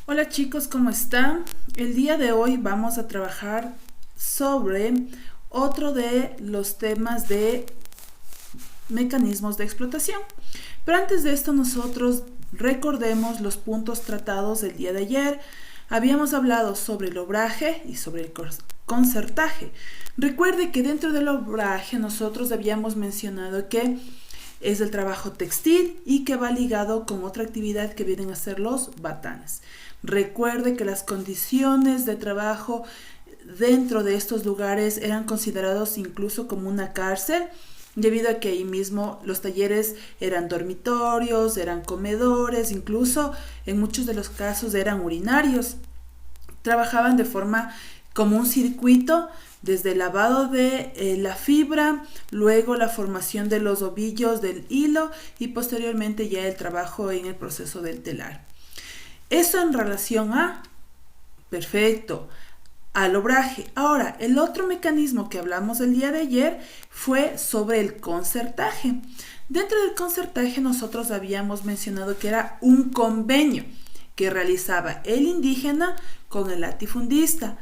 Hola chicos, ¿cómo están? El día de hoy vamos a trabajar sobre otro de los temas de mecanismos de explotación. Pero antes de esto nosotros recordemos los puntos tratados del día de ayer. Habíamos hablado sobre el obraje y sobre el concertaje. Recuerde que dentro del obraje nosotros habíamos mencionado que es el trabajo textil y que va ligado con otra actividad que vienen a ser los batanes. Recuerde que las condiciones de trabajo dentro de estos lugares eran considerados incluso como una cárcel, debido a que ahí mismo los talleres eran dormitorios, eran comedores, incluso en muchos de los casos eran urinarios. Trabajaban de forma como un circuito, desde el lavado de la fibra, luego la formación de los ovillos del hilo y posteriormente ya el trabajo en el proceso del telar. Eso en relación a, perfecto, al obraje. Ahora, el otro mecanismo que hablamos el día de ayer fue sobre el concertaje. Dentro del concertaje nosotros habíamos mencionado que era un convenio que realizaba el indígena con el latifundista,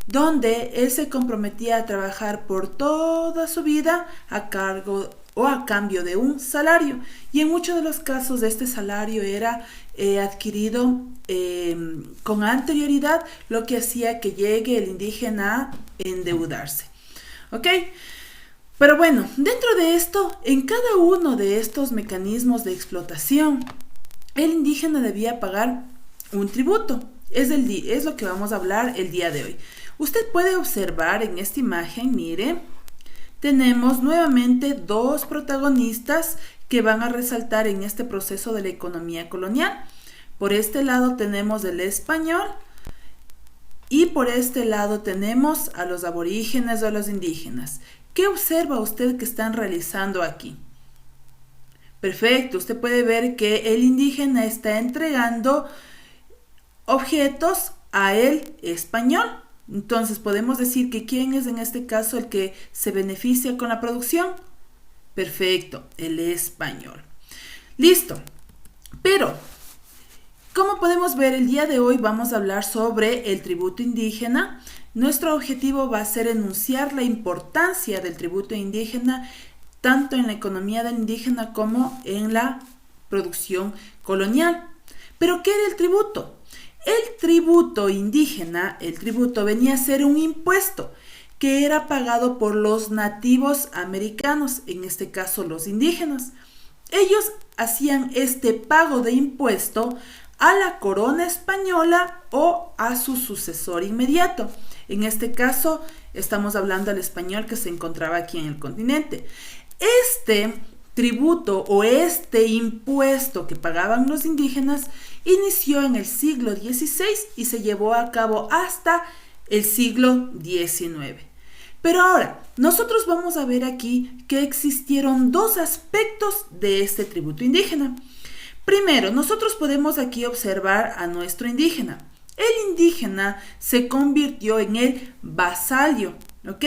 donde él se comprometía a trabajar por toda su vida a cargo o a cambio de un salario, y en muchos de los casos este salario era adquirido con anterioridad, lo que hacía que llegue el indígena a endeudarse. ¿Ok? Pero bueno, dentro de esto, en cada uno de estos mecanismos de explotación, el indígena debía pagar un tributo. Es lo que vamos a hablar el día de hoy. Usted puede observar en esta imagen, mire, tenemos nuevamente dos protagonistas que van a resaltar en este proceso de la economía colonial. Por este lado tenemos el español y por este lado tenemos a los aborígenes o a los indígenas. ¿Qué observa usted que están realizando aquí? Perfecto, usted puede ver que el indígena está entregando objetos a el español. Entonces podemos decir que ¿quién es en este caso el que se beneficia con la producción? Perfecto, el español. Listo. Pero, como podemos ver, el día de hoy vamos a hablar sobre el tributo indígena. Nuestro objetivo va a ser enunciar la importancia del tributo indígena tanto en la economía del indígena como en la producción colonial. ¿Pero qué era el tributo? El tributo indígena, el tributo venía a ser un impuesto que era pagado por los nativos americanos, en este caso los indígenas. Ellos hacían este pago de impuesto a la corona española o a su sucesor inmediato. En este caso estamos hablando del español que se encontraba aquí en el continente. Este tributo o este impuesto que pagaban los indígenas inició en el siglo XVI y se llevó a cabo hasta el siglo XIX. Pero ahora, nosotros vamos a ver aquí que existieron dos aspectos de este tributo indígena. Primero, nosotros podemos aquí observar a nuestro indígena. El indígena se convirtió en el vasallo, ¿ok?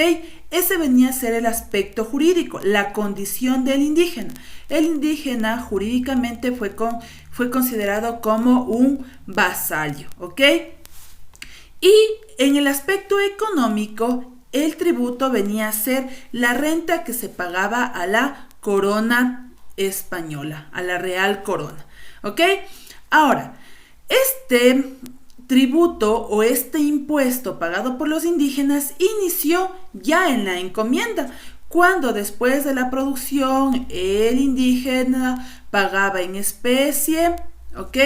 Ese venía a ser el aspecto jurídico, la condición del indígena. El indígena jurídicamente fue considerado como un vasallo, ¿ok? Y en el aspecto económico, el tributo venía a ser la renta que se pagaba a la corona española, a la real corona, ¿ok? Ahora, este tributo o este impuesto pagado por los indígenas inició ya en la encomienda, cuando después de la producción el indígena pagaba en especie, ¿ok?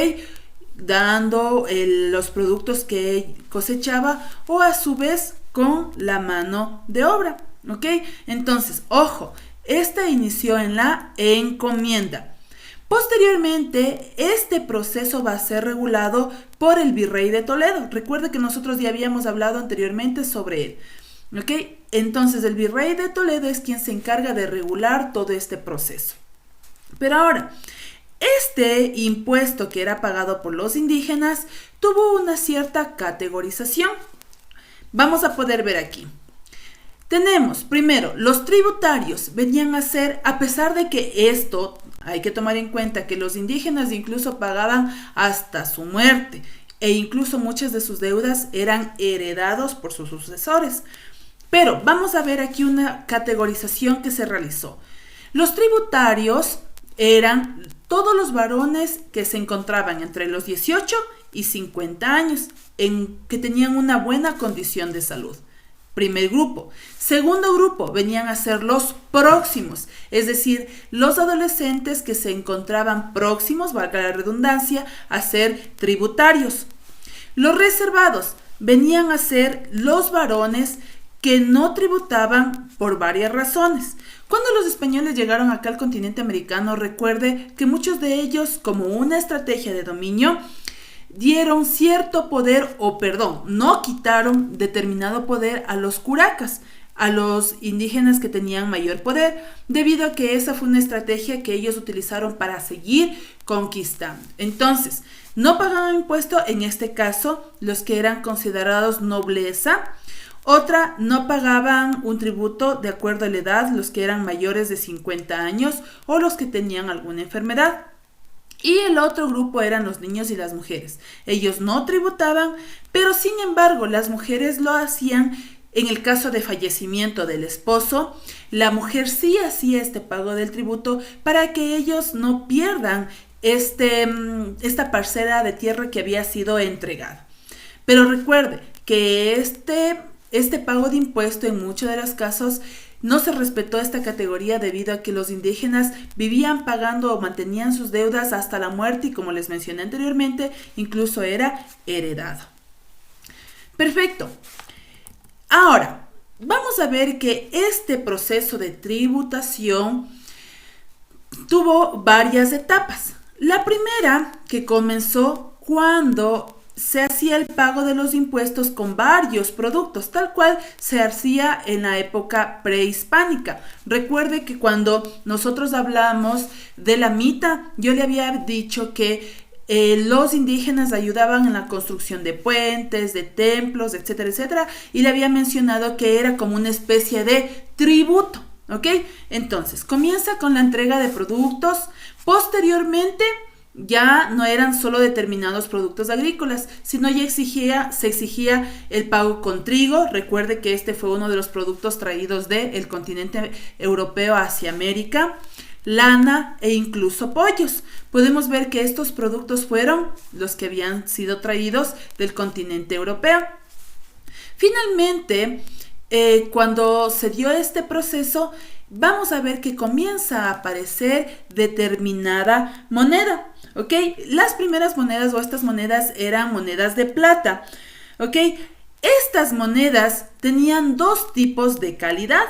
Dando los productos que cosechaba o a su vez con la mano de obra, ¿ok? Entonces, ojo, esta inició en la encomienda. Posteriormente, este proceso va a ser regulado por el virrey de Toledo. Recuerde que nosotros ya habíamos hablado anteriormente sobre él. ¿Ok? Entonces, el virrey de Toledo es quien se encarga de regular todo este proceso. Pero ahora, este impuesto que era pagado por los indígenas tuvo una cierta categorización. Vamos a poder ver aquí. Tenemos, primero, los tributarios venían a ser, a pesar de que esto, hay que tomar en cuenta que los indígenas incluso pagaban hasta su muerte, e incluso muchas de sus deudas eran heredados por sus sucesores. Pero vamos a ver aquí una categorización que se realizó. Los tributarios eran todos los varones que se encontraban entre los 18 y 50 años, que tenían una buena condición de salud. Primer grupo. Segundo grupo venían a ser los próximos, es decir, los adolescentes que se encontraban próximos, valga la redundancia, a ser tributarios. Los reservados venían a ser los varones que no tributaban por varias razones. Cuando los españoles llegaron acá al continente americano, recuerde que muchos de ellos, como una estrategia de dominio, dieron cierto poder, no quitaron determinado poder a los curacas, a los indígenas que tenían mayor poder, debido a que esa fue una estrategia que ellos utilizaron para seguir conquistando. Entonces, no pagaban impuesto, en este caso, los que eran considerados nobleza. Otra, no pagaban un tributo de acuerdo a la edad, los que eran mayores de 50 años o los que tenían alguna enfermedad. Y el otro grupo eran los niños y las mujeres. Ellos no tributaban, pero sin embargo las mujeres lo hacían en el caso de fallecimiento del esposo. La mujer sí hacía este pago del tributo para que ellos no pierdan esta parcela de tierra que había sido entregada. Pero recuerde que este pago de impuesto en muchos de los casos no se respetó esta categoría debido a que los indígenas vivían pagando o mantenían sus deudas hasta la muerte y, como les mencioné anteriormente, incluso era heredado. Perfecto. Ahora, vamos a ver que este proceso de tributación tuvo varias etapas. La primera, que comenzó cuando se hacía el pago de los impuestos con varios productos, tal cual se hacía en la época prehispánica. Recuerde que cuando nosotros hablamos de la mita, yo le había dicho que los indígenas ayudaban en la construcción de puentes, de templos, etcétera, etcétera, y le había mencionado que era como una especie de tributo, ¿ok? Entonces, comienza con la entrega de productos. Posteriormente, ya no eran solo determinados productos agrícolas, sino ya se exigía el pago con trigo. Recuerde que este fue uno de los productos traídos del continente europeo hacia América, lana e incluso pollos. Podemos ver que estos productos fueron los que habían sido traídos del continente europeo. Finalmente, cuando se dio este proceso, vamos a ver que comienza a aparecer determinada moneda. ¿Ok? Las primeras monedas o estas monedas eran monedas de plata. ¿Ok? Estas monedas tenían dos tipos de calidad.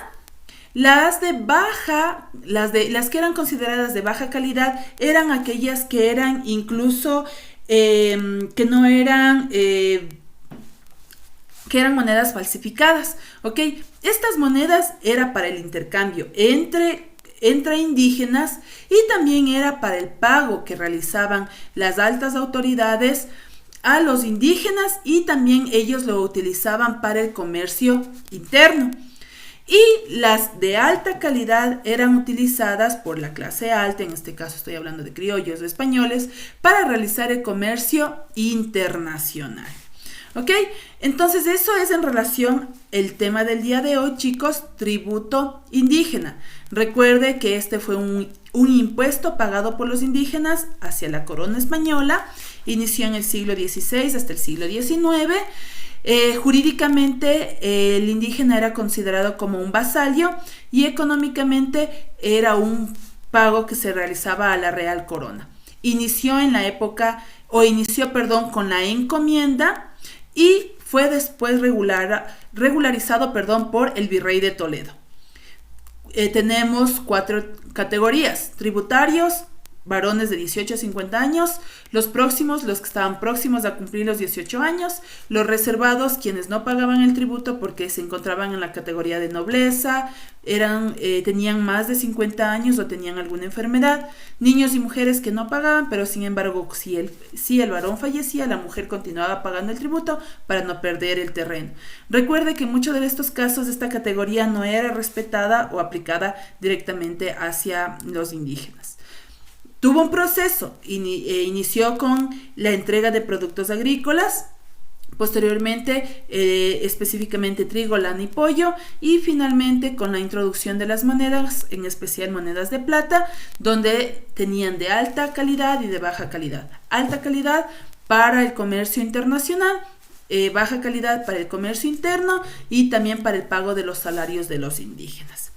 Las que eran consideradas de baja calidad eran aquellas que eran incluso que eran monedas falsificadas. ¿Ok? Estas monedas eran para el intercambio entre indígenas y también era para el pago que realizaban las altas autoridades a los indígenas, y también ellos lo utilizaban para el comercio interno. Y las de alta calidad eran utilizadas por la clase alta, en este caso estoy hablando de criollos o españoles, para realizar el comercio internacional. ¿Ok? Entonces eso es en relación el tema del día de hoy, chicos, tributo indígena. Recuerde que este fue un impuesto pagado por los indígenas hacia la corona española. Inició en el siglo XVI hasta el siglo XIX. Jurídicamente el indígena era considerado como un vasallo y económicamente era un pago que se realizaba a la Real Corona. Inició con la encomienda y fue después regularizado por el virrey de Toledo. Tenemos 4 categorías: tributarios, varones de 18 a 50 años, los próximos, los que estaban próximos a cumplir los 18 años, los reservados, quienes no pagaban el tributo porque se encontraban en la categoría de nobleza, tenían más de 50 años o tenían alguna enfermedad, niños y mujeres que no pagaban, pero sin embargo, si el varón fallecía, la mujer continuaba pagando el tributo para no perder el terreno. Recuerde que en muchos de estos casos esta categoría no era respetada o aplicada directamente hacia los indígenas. tuvo un proceso, inició con la entrega de productos agrícolas, posteriormente específicamente trigo, lana y pollo, y finalmente con la introducción de las monedas, en especial monedas de plata, donde tenían de alta calidad y de baja calidad. Alta calidad para el comercio internacional, baja calidad para el comercio interno y también para el pago de los salarios de los indígenas.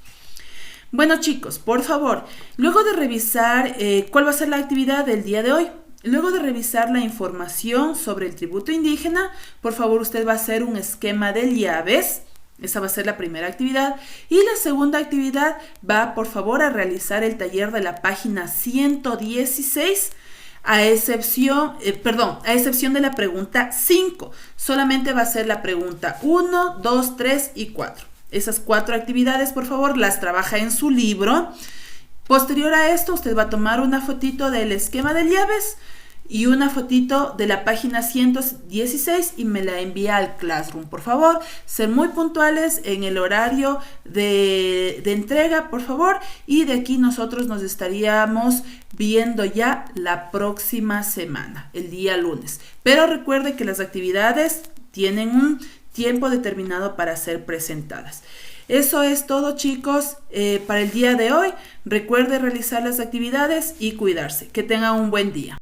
Bueno chicos, por favor, luego de revisar cuál va a ser la actividad del día de hoy, luego de revisar la información sobre el tributo indígena, por favor usted va a hacer un esquema de llaves. Esa va a ser la primera actividad. Y la segunda actividad va, por favor, a realizar el taller de la página 116, a excepción de la pregunta 5. Solamente va a ser la pregunta 1, 2, 3 y 4. Esas 4 actividades, por favor, las trabaja en su libro. Posterior a esto, usted va a tomar una fotito del esquema de llaves y una fotito de la página 116 y me la envía al Classroom. Por favor, ser muy puntuales en el horario de entrega, por favor. Y de aquí nosotros nos estaríamos viendo ya la próxima semana, el día lunes. Pero recuerde que las actividades tienen un tiempo determinado para ser presentadas. Eso es todo, chicos, para el día de hoy. Recuerde realizar las actividades y cuidarse. Que tengan un buen día.